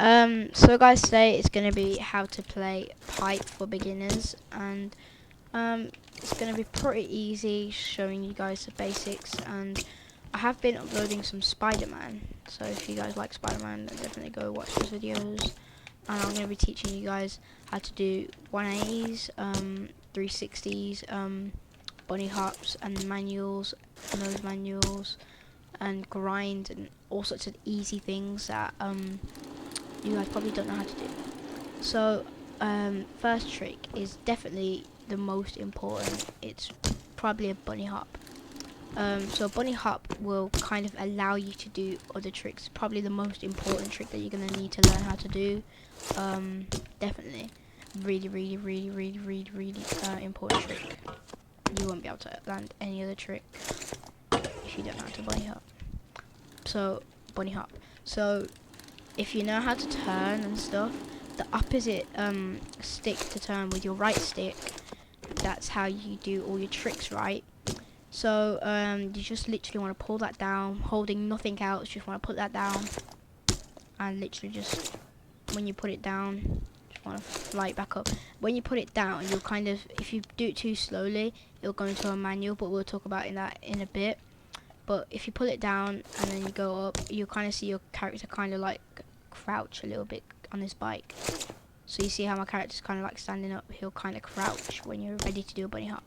So guys, today it's gonna be how to play Pipe for beginners, and it's gonna be pretty easy, showing you guys the basics. And I have been uploading some Spider-Man, so if you guys like Spider-Man, then definitely go watch those videos. And I'm gonna be teaching you guys how to do 180s, 360s, bunny hops, and manuals, nose manuals, and grind, and all sorts of easy things that you guys probably don't know how to do. So first trick is definitely the most important. It's probably a bunny hop. So a bunny hop will kind of allow you to do other tricks. Probably the most important trick that you're going to need to learn how to do. Definitely really important trick. You won't be able to land any other trick if you don't know how to bunny hop. So bunny hop. So if you know how to turn and stuff, the opposite stick to turn with your right stick, that's how you do all your tricks, right? So you just literally want to pull that down, holding nothing else, just want to put that down, and literally just, when you put it down, just want to fly it back up. When you put it down, you'll kind of, if you do it too slowly, it'll go into a manual, but we'll talk about that in a bit. But if you pull it down and then you go up, you'll kind of see your character kind of like crouch a little bit on this bike. So you see how my character's kind of like standing up, he'll kind of crouch when you're ready to do a bunny hop.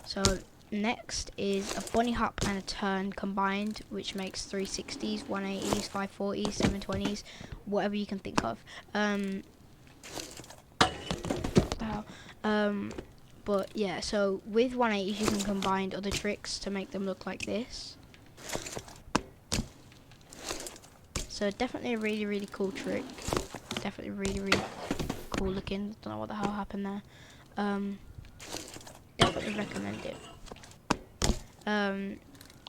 So next is a bunny hop and a turn combined, which makes 360s, 180s, 540s, 720s, whatever you can think of. But yeah, so with 180s you can combine other tricks to make them look like this. So definitely a really cool trick. Definitely really cool looking. Don't know what the hell happened there. Definitely recommend it.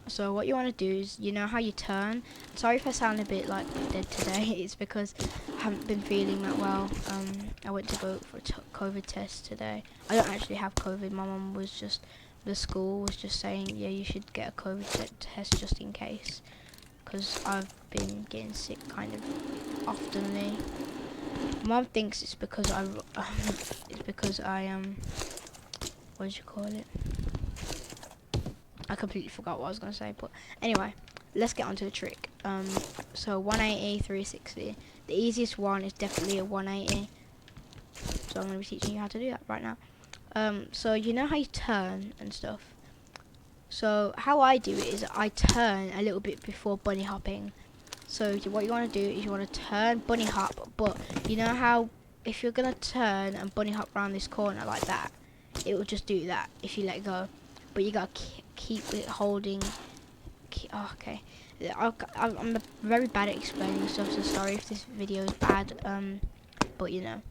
So what you want to do is, you know how you turn. Sorry if I sound a bit like dead today. It's because I haven't been feeling that well. I went to go for a COVID test today. I don't actually have COVID. My mum was just, the school was just saying, yeah, you should get a COVID test just in case, because I've been getting sick kind of oftenly. Mom thinks it's because I what did you call it? I completely forgot what I was gonna say, but anyway, let's get on to the trick. So 180, 360. The easiest one is definitely a 180. So I'm gonna be teaching you how to do that right now. So you know how you turn and stuff. So how I do it is I turn a little bit before bunny hopping. So what you want to do is you want to turn, bunny hop, but you know how if you're gonna turn and bunny hop around this corner like that, it will just do that if you let go. But you gotta keep it holding. Oh, okay, I'm very bad at explaining stuff, so sorry if this video is bad. But you know.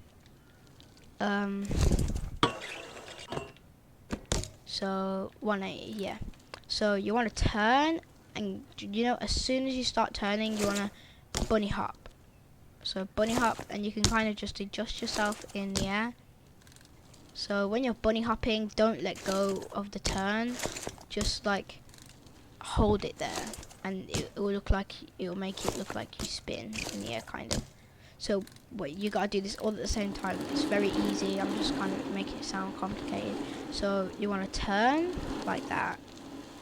So 180, yeah. So you want to turn, and you know, as soon as you start turning, you want to bunny hop. So bunny hop, and you can kind of just adjust yourself in the air. So when you're bunny hopping, don't let go of the turn, just like hold it there, and it will look like, it will make it look like you spin in the air kind of. So what you gotta do this all at the same time. It's very easy. I'm just kind of making it sound complicated. So you want to turn like that,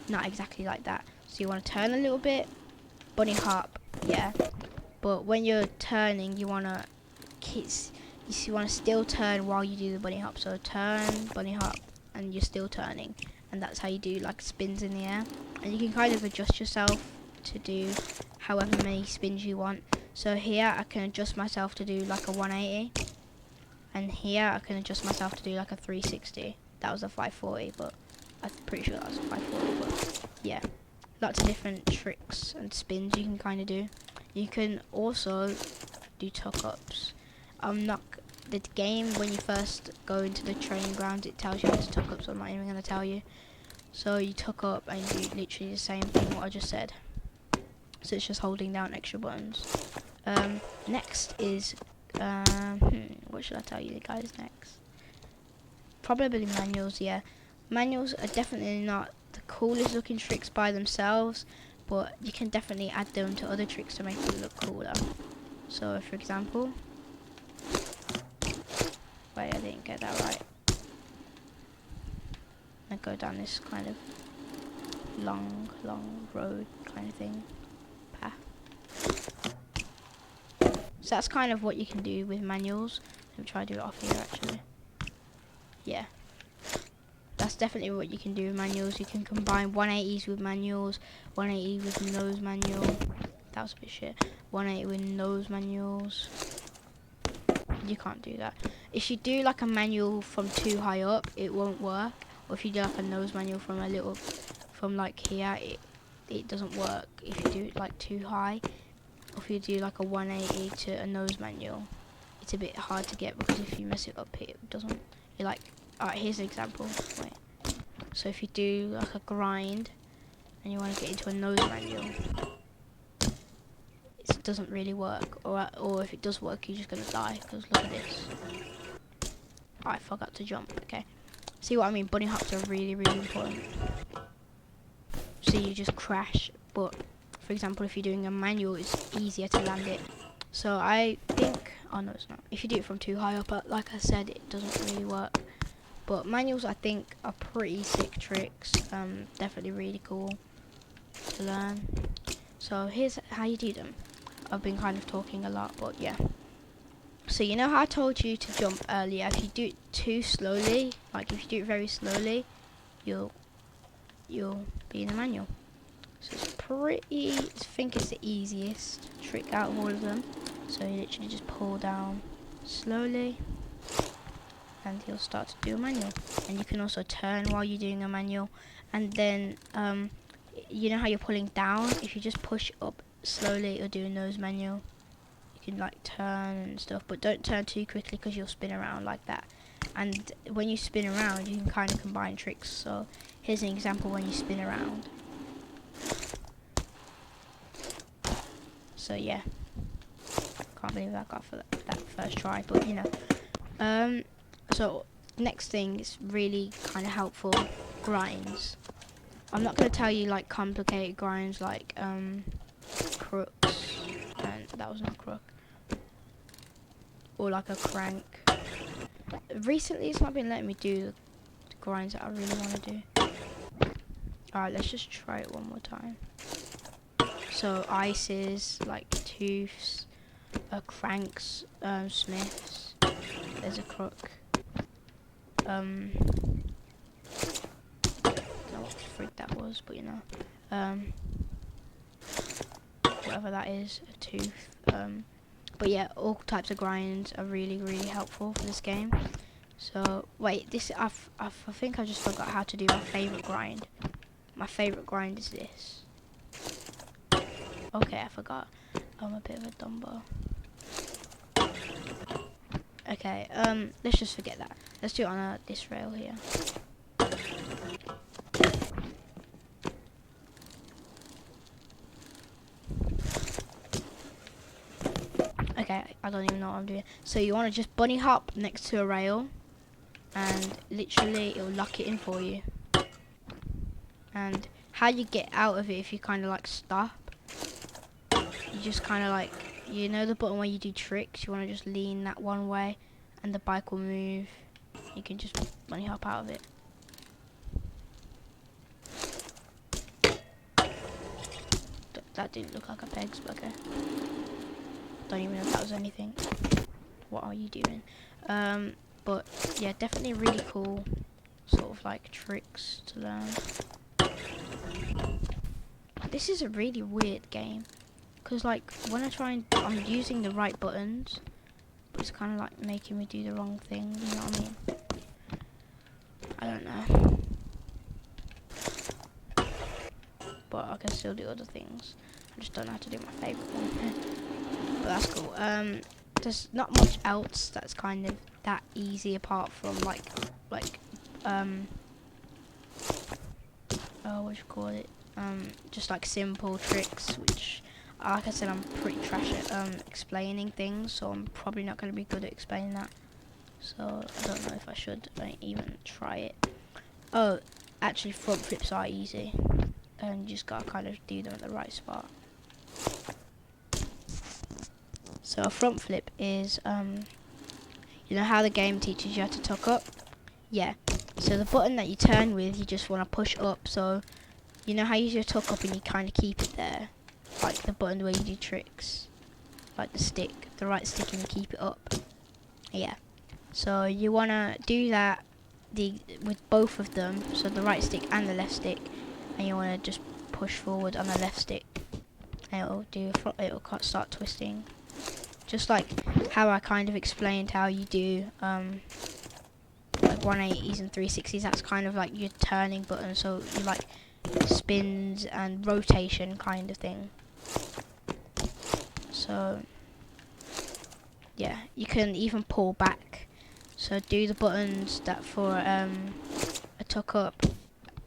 not exactly like that. So you want to turn a little bit, bunny hop, yeah. But when you're turning, you want to still turn while you do the bunny hop. So turn, bunny hop, and you're still turning, and that's how you do like spins in the air. And you can kind of adjust yourself to do however many spins you want. So here I can adjust myself to do like a 180, and here I can adjust myself to do like a 360. That was a 540, but I'm pretty sure that was a 540. But yeah, lots of different tricks and spins you can kind of do. You can also do tuck-ups. The game, when you first go into the training grounds, it tells you how to tuck up, so I'm not even going to tell you. So you tuck up and you do literally the same thing what I just said. So it's just holding down extra buttons. Next is, what should I tell you guys next? Probably manuals, yeah. Manuals are definitely not the coolest looking tricks by themselves, but you can definitely add them to other tricks to make them look cooler. So for example, wait, I didn't get that right. I go down this kind of long road kind of thing, path. So that's kind of what you can do with manuals. Let me try to do it off here actually. Yeah. That's definitely what you can do with manuals. You can combine 180s with manuals, 180 with nose manual. That was a bit shit. 180 with nose manuals. You can't do that. If you do like a manual from too high up, it won't work. Or if you do like a nose manual from a little, from like here, it doesn't work. If you do it like too high, or if you do like a 180 to a nose manual, it's a bit hard to get because if you mess it up, it doesn't. You're like, alright, here's an example. Wait. So if you do like a grind and you want to get into a nose manual, it doesn't really work. Or if it does work, you're just gonna die. Because look at this. I forgot to jump. Okay. See what I mean? Bunny hops are really important. So you just crash. But for example, if you're doing a manual, it's easier to land it. So I think, oh no, it's not. If you do it from too high up, like I said, it doesn't really work. But manuals, I think, are pretty sick tricks. Definitely really cool to learn. So here's how you do them. I've been kind of talking a lot, but yeah. So you know how I told you to jump earlier? If you do it too slowly, like if you do it very slowly, you'll be in the manual. So it's pretty, I think it's the easiest trick out of all of them. So you literally just pull down slowly, and you'll start to do a manual. And you can also turn while you're doing a manual. And then, you know how you're pulling down? If you just push up slowly, it'll do a nose manual. You can like turn and stuff, but don't turn too quickly because you'll spin around like that. And when you spin around, you can kind of combine tricks. So here's an example when you spin around. So yeah, can't believe I got for that first try, but you know. So next thing is really kind of helpful, grinds. I'm not going to tell you like complicated grinds like crooks, and that was not a crook, or like a crank. Recently it's not been letting me do the grinds that I really want to do. Alright, let's just try it one more time. So ices, like tooths, cranks, smiths, there's a crook. I don't know what the frick that was, but you know, whatever that is, a tooth. But yeah, all types of grinds are really helpful for this game. So wait, I think I just forgot how to do my favorite grind. My favorite grind is this. Okay, I forgot. I'm a bit of a dumbo. Okay, let's just forget that. Let's do it on this rail here. Okay, I don't even know what I'm doing. So you want to just bunny hop next to a rail, and literally it'll lock it in for you. And how you get out of it if you kind of like stop, you just kind of like, you know the button where you do tricks, you want to just lean that one way and the bike will move. You can just bunny hop out of it. That didn't look like a pegs, but okay. Don't even know if that was anything. What are you doing? But yeah, definitely really cool sort of like tricks to learn. This is a really weird game, because like when I try and I'm using the right buttons, but it's kind of like making me do the wrong thing, you know what I mean? I don't know, but I can still do other things. I just don't know how to do my favourite one. But that's cool. There's not much else that's kind of that easy apart from like oh, what do you call it? Just like simple tricks, which, like I said, I'm pretty trash at explaining things, so I'm probably not going to be good at explaining that. So I don't know if I should even try it. Oh, actually, front flips are easy, and you just gotta kind of do them at the right spot. So a front flip is, you know how the game teaches you how to tuck up? Yeah. So the button that you turn with, you just want to push up. So you know how you just tuck up and you kind of keep it there, like the button where you do tricks, like the right stick, and you keep it up. Yeah. So you want to do that with both of them, so the right stick and the left stick, and you want to just push forward on the left stick, and it'll start twisting, just like how I kind of explained how you do like 180s and 360s. That's kind of like your turning button, so you like spins and rotation kind of thing. So yeah, you can even pull back. So do the buttons that for a tuck up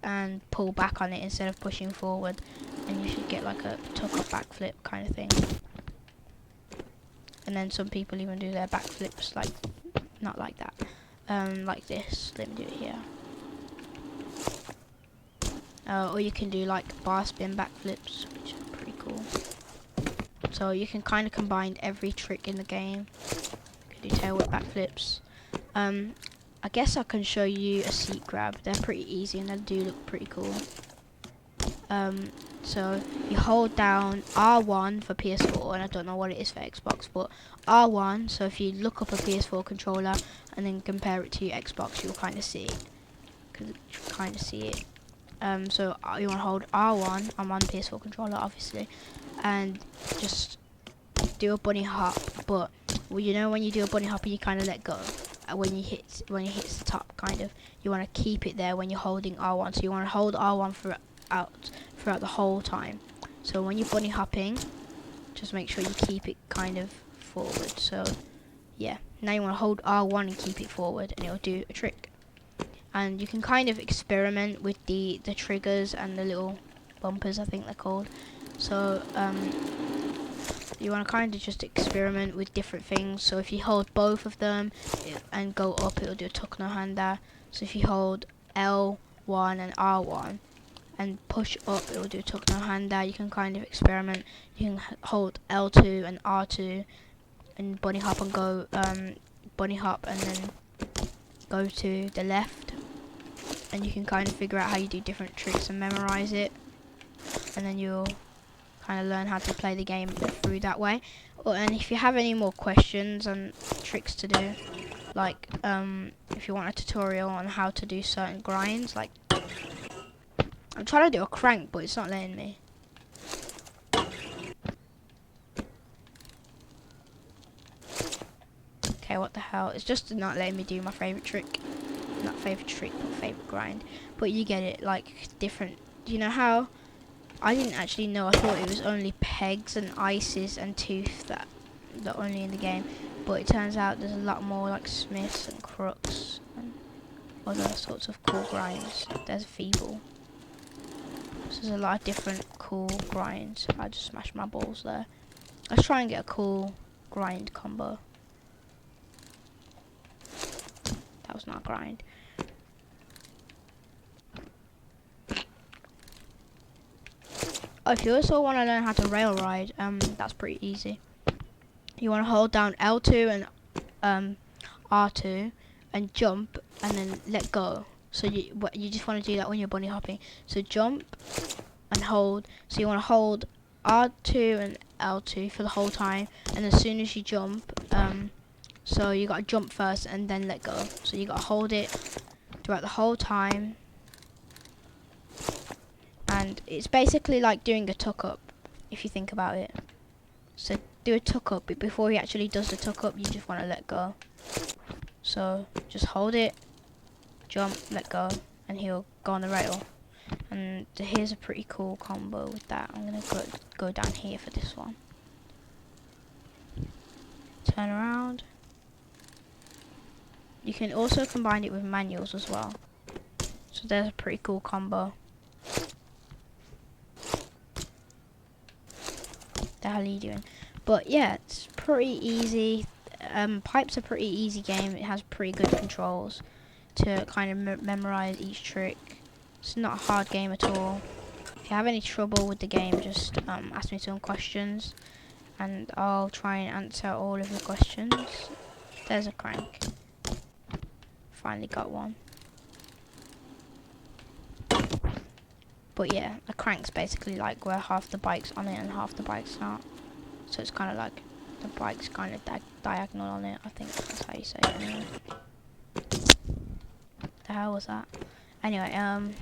and pull back on it instead of pushing forward, and you should get like a tuck up backflip kind of thing. And then some people even do their backflips like not like that, like this. Let me do it here. Or you can do like bar spin backflips, which is pretty cool. So you can kind of combine every trick in the game. You can do tail whip backflips. I guess I can show you a seat grab. They're pretty easy and they do look pretty cool. So you hold down R1 for PS4, and I don't know what it is for Xbox, but R1. So if you look up a PS4 controller and then compare it to your Xbox, you'll kind of see it. So you want to hold R1. I'm on PS4 controller, obviously, and just do a bunny hop. But well, you know when you do a bunny hop, you kind of let go. When you hit the top, kind of, you want to keep it there when you're holding R1. So you want to hold R1 throughout the whole time. So when you're bunny hopping, just make sure you keep it kind of forward. So yeah, now you want to hold R1 and keep it forward, and it'll do a trick. And you can kind of experiment with the triggers and the little bumpers, I think they're called. So you want to kind of just experiment with different things. So if you hold both of them and go up, it'll do a tuck no hander. So if you hold L1 and R1 and push up, it will do a tuck no hander. You can kind of experiment. You can hold L2 and R2 and bunny hop and go bunny hop and then go to the left, and you can kind of figure out how you do different tricks and memorize it, and then you'll kind of learn how to play the game through that way. And if you have any more questions and tricks to do, like if you want a tutorial on how to do certain grinds, like I'm trying to do a crank but it's not letting me. Okay, what the hell, it's just not letting me do my favorite trick. Not favorite trick, but favorite grind. But you get it, like different, you know how I didn't actually know, I thought it was only pegs and ices and tooth that only in the game, but it turns out there's a lot more, like smiths and crooks and other sorts of cool grinds. There's feeble, so there's a lot of different cool grinds. I just smashed my balls there. Let's try and get a cool grind combo. That was not a grind. Oh, if you also want to learn how to rail ride, that's pretty easy. You want to hold down L2 and R2 and jump and then let go. So you just want to do that when you're bunny hopping. So jump and hold. So you want to hold R2 and L2 for the whole time, and as soon as you jump, so you got to jump first and then let go. So you got to hold it throughout the whole time. And it's basically like doing a tuck up, if you think about it. So do a tuck up, but before he actually does the tuck up, you just want to let go. So just hold it, jump, let go, and he'll go on the rail. And here's a pretty cool combo with that. I'm gonna go down here for this one. Turn around. You can also combine it with manuals as well. So there's a pretty cool combo. The hell are you doing? But yeah, it's pretty easy. Pipe's a pretty easy game. It has pretty good controls to kind of memorize each trick. It's not a hard game at all. If you have any trouble with the game, just ask me some questions. and I'll try and answer all of your questions. There's a crank. Finally got one. But yeah, a crank's basically like where half the bike's on it and half the bike's not. So it's kind of like the bike's kind of diagonal on it. I think that's how you say it anyway. The hell was that? Anyway, I'm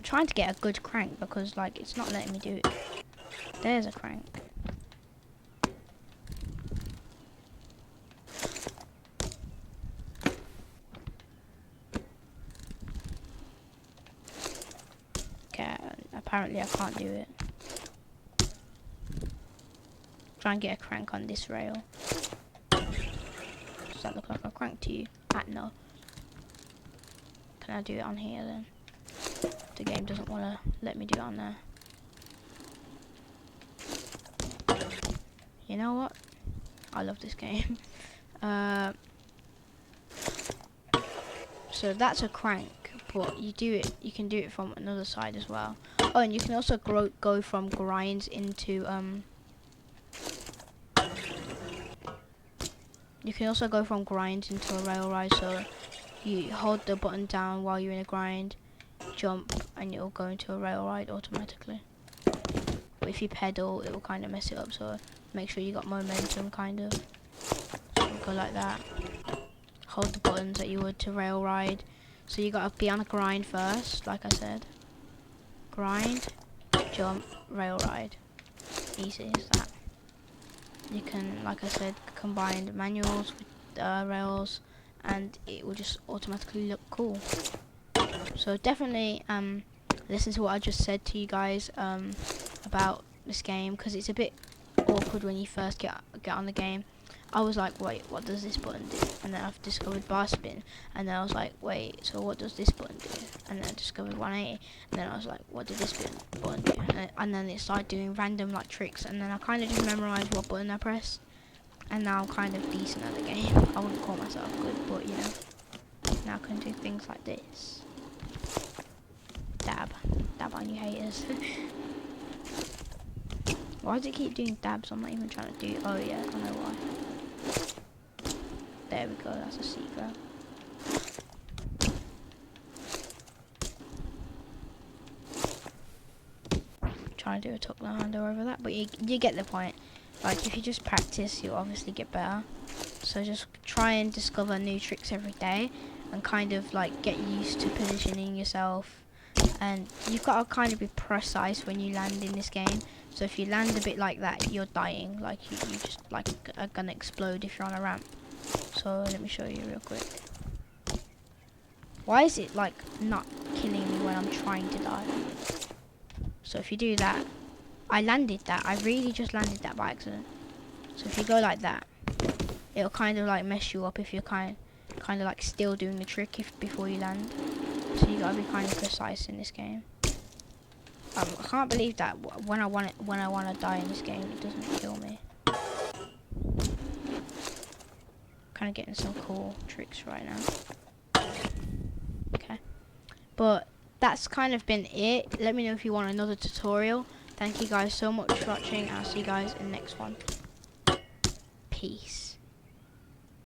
trying to get a good crank because like it's not letting me do it. There's a crank. Okay, apparently I can't do it. Try and get a crank on this rail. Does that look like a crank to you? No. Can I do it on here then? The game doesn't want to let me do it on there. You know what? I love this game. So that's a crank, but you can do it from another side as well. Oh, and you can also go from grinds into you can also go from grinds into a rail ride. So you hold the button down while you're in a grind, jump, and it'll go into a rail ride automatically. But if you pedal, it will kind of mess it up. So make sure you got momentum, kind of. So go like that. Hold the buttons that you would to rail ride. So you gotta be on a grind first, like I said. Grind, jump, rail ride. Easy as that. You can, like I said, combine the manuals with rails, and it will just automatically look cool. So definitely listen to what I just said to you guys about this game, because it's a bit awkward when you first get on the game. I was like, wait, what does this button do? And then I've discovered bar spin, and then I was like, wait, so what does this button do? And then I discovered 180, and then I was like, what did this button do? And then it started doing random like tricks, and then I kind of just memorized what button I pressed, and now I'm kind of decent at the game. I wouldn't call myself good, but you know, now I can do things like this. Dab on you haters. Why does it keep doing dabs? I'm not even trying to do. Oh yeah, I know why. There we go, that's a secret. Trying to do a tuck hander over that, but you get the point. Like, if you just practice, you'll obviously get better. So just try and discover new tricks every day, and kind of like get used to positioning yourself. And you've got to kind of be precise when you land in this game. So if you land a bit like that, you're dying. Like you just like are gonna explode if you're on a ramp. So let me show you real quick. Why is it like not killing me when I'm trying to die? So if you do that, I landed that. I really just landed that by accident. So if you go like that, it'll kind of like mess you up if you're kind of like still doing the trick before you land. So you gotta be kind of precise in this game. I can't believe that when I want to die in this game, it doesn't kill me. Kind of getting some cool tricks right now. Okay, but that's kind of been it. Let me know if you want another tutorial. Thank you guys so much for watching. I'll see you guys in the next one. Peace.